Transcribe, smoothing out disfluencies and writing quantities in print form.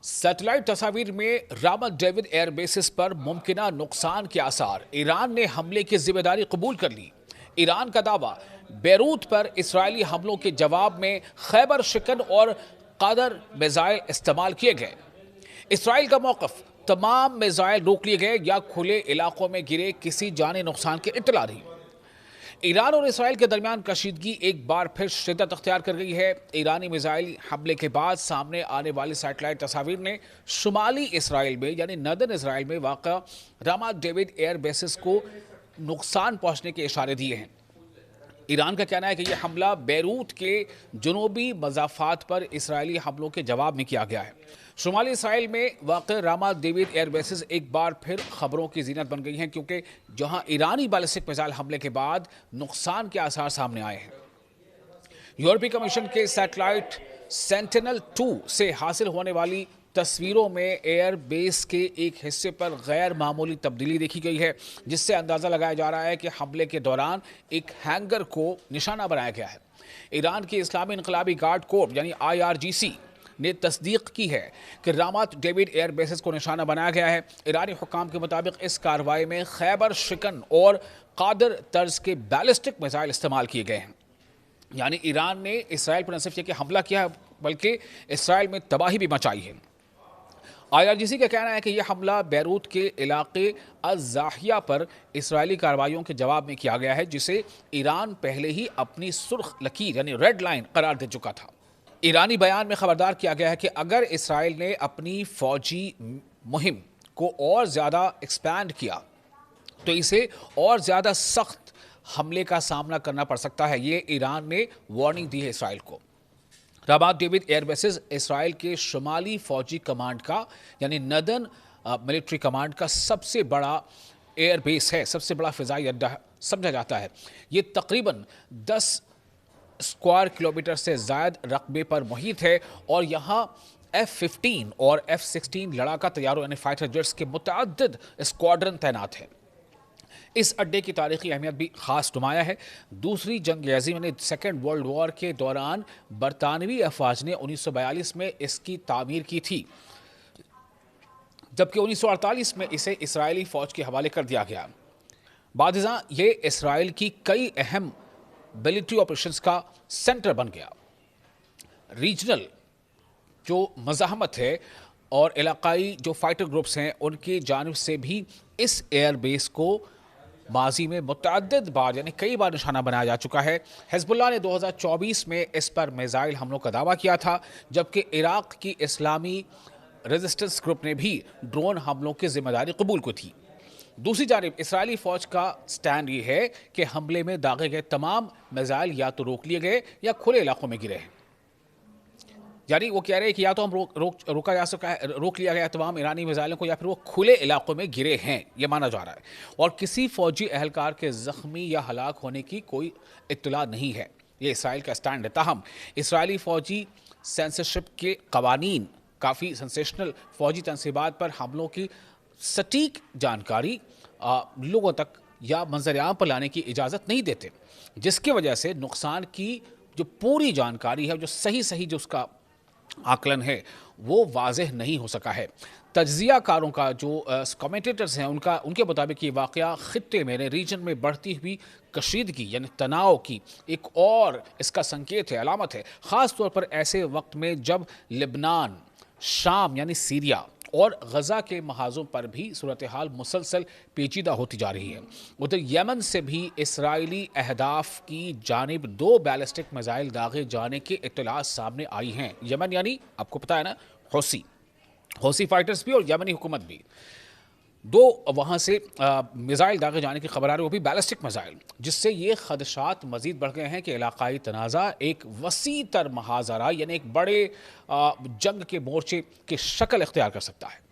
Satellite تصاویر میں رامت David year bases پر ممکنہ نقصان کے آثار۔ ایران نے حملے کی ذمہ داری قبول کر لی۔ ایران کا دعویٰ، بیروت پر اسرائیلی حملوں کے جواب میں خیبر شکن اور قادر میزائل استعمال کیے گئے۔ اسرائیل کا موقف، تمام میزائل روک لیے گئے یا کھلے علاقوں میں گرے، کسی جانی نقصان کی اطلاع نہیں۔ ایران اور اسرائیل کے درمیان کشیدگی ایک بار پھر شدت اختیار کر گئی ہے۔ ایرانی میزائل حملے کے بعد سامنے آنے والی سیٹلائٹ تصاویر نے شمالی اسرائیل میں یعنی نردن اسرائیل میں واقع رامت ڈیوڈ ایئر بیسز کو نقصان پہنچنے کے اشارے دیے ہیں۔ ایران کا کہنا ہے کہ یہ حملہ بیروت کے جنوبی مضافات پر اسرائیلی حملوں کے جواب میں کیا گیا ہے۔ شمالی اسرائیل میں واقع رامت ڈیوڈ ایئر بیسز ایک بار پھر خبروں کی زینت بن گئی ہیں، کیونکہ جہاں ایرانی بیلسٹک میزائل حملے کے بعد نقصان کے آثار سامنے آئے ہیں۔ یورپی کمیشن کے سیٹلائٹ سینٹینل-2 سے حاصل ہونے والی تصویروں میں ایئر بیس کے ایک حصے پر غیر معمولی تبدیلی دیکھی گئی ہے، جس سے اندازہ لگایا جا رہا ہے کہ حملے کے دوران ایک ہینگر کو نشانہ بنایا گیا ہے۔ ایران کی اسلامی انقلابی گارڈ کورپ یعنی IRGC نے تصدیق کی ہے کہ رامت ڈیوڈ ایئر بیسز کو نشانہ بنایا گیا ہے۔ ایرانی حکام کے مطابق اس کارروائی میں خیبر شکن اور قادر طرز کے بیلسٹک میزائل استعمال کیے گئے ہیں۔ یعنی ایران نے اسرائیل پر نہ صرف یہ کہ حملہ کیا ہے بلکہ اسرائیل میں تباہی بھی مچائی ہے۔ IRGC کا کہنا ہے کہ یہ حملہ بیروت کے علاقے الزاحیہ پر اسرائیلی کارروائیوں کے جواب میں کیا گیا ہے، جسے ایران پہلے ہی اپنی سرخ لکیر یعنی ریڈ لائن قرار دے چکا تھا۔ ایرانی بیان میں خبردار کیا گیا ہے کہ اگر اسرائیل نے اپنی فوجی مہم کو اور زیادہ ایکسپینڈ کیا تو اسے اور زیادہ سخت حملے کا سامنا کرنا پڑ سکتا ہے۔ یہ ایران نے وارننگ دی ہے اسرائیل کو۔ رامت ڈیوڈ ایئر بیسز اسرائیل کے شمالی فوجی کمانڈ کا یعنی نردن ملٹری کمانڈ کا سب سے بڑا ایئر بیس ہے، سب سے بڑا فضائی اڈہ سمجھا جاتا ہے۔ یہ تقریباً 10 اسکوائر کلومیٹر سے زائد رقبے پر محیط ہے اور یہاں F-15 اور F-16 لڑاکا طیاروں یعنی فائٹر جیٹس کے متعدد اسکواڈرن تعینات ہیں۔ اس اڈے کی تاریخی اہمیت بھی خاص نمایاں ہے۔ دوسری جنگ عظیم یعنی سیکنڈ ورلڈ وار کے دوران برطانوی افواج نے 1942 میں اس کی تعمیر کی تھی، جبکہ 1948 میں اسے اسرائیلی فوج کے حوالے کر دیا گیا۔ بعد ازاں یہ اسرائیل کی کئی اہم ملٹری آپریشنز کا سینٹر بن گیا۔ ریجنل جو مزاحمت ہے اور علاقائی جو فائٹر گروپس ہیں ان کی جانب سے بھی اس ایئر بیس کو ماضی میں متعدد بار یعنی کئی بار نشانہ بنایا جا چکا ہے۔ حزب اللہ نے 2024 میں اس پر میزائل حملوں کا دعویٰ کیا تھا، جبکہ عراق کی اسلامی ریزسٹنس گروپ نے بھی ڈرون حملوں کی ذمہ داری قبول کی تھی۔ دوسری جانب اسرائیلی فوج کا سٹینڈ یہ ہے کہ حملے میں داغے گئے تمام میزائل یا تو روک لیے گئے یا کھلے علاقوں میں گرے ہیں۔ یعنی وہ کہہ رہے ہیں کہ یا تو ہم روک لیا گیا تمام ایرانی میزائلوں کو یا پھر وہ کھلے علاقوں میں گرے ہیں، یہ مانا جا رہا ہے، اور کسی فوجی اہلکار کے زخمی یا ہلاک ہونے کی کوئی اطلاع نہیں ہے۔ یہ اسرائیل کا سٹینڈ ہے۔ تاہم اسرائیلی فوجی سینسرشپ کے قوانین کافی سنسیشنل فوجی تنصیبات پر حملوں کی سٹیک جانکاری لوگوں تک یا منظر عام پر لانے کی اجازت نہیں دیتے، جس کی وجہ سے نقصان کی جو پوری جانکاری ہے، جو صحیح جو اس کا آکلن ہے، وہ واضح نہیں ہو سکا ہے۔ تجزیہ کاروں کا جو کمنٹیٹرز ہیں ان کے مطابق یہ واقعہ خطے میں ریجن میں بڑھتی ہوئی کشیدگی یعنی تناؤ کی ایک اور اس کا سنکیت ہے، علامت ہے، خاص طور پر ایسے وقت میں جب لبنان، شام یعنی سیریا اور غزہ کے محاذوں پر بھی صورتحال مسلسل پیچیدہ ہوتی جا رہی ہے۔ ادھر یمن سے بھی اسرائیلی اہداف کی جانب 2 بیلسٹک میزائل داغے جانے کی اطلاعات سامنے آئی ہیں۔ یمن یعنی آپ کو پتہ ہے نا، حوثی فائٹرز بھی اور یمنی حکومت بھی، 2 وہاں سے میزائل داغے جانے کی خبر آ رہی، وہ بھی بیلسٹک میزائل، جس سے یہ خدشات مزید بڑھ گئے ہیں کہ علاقائی تنازع ایک وسیع تر محاذ آرائی یعنی ایک بڑے جنگ کے مورچے کی شکل اختیار کر سکتا ہے۔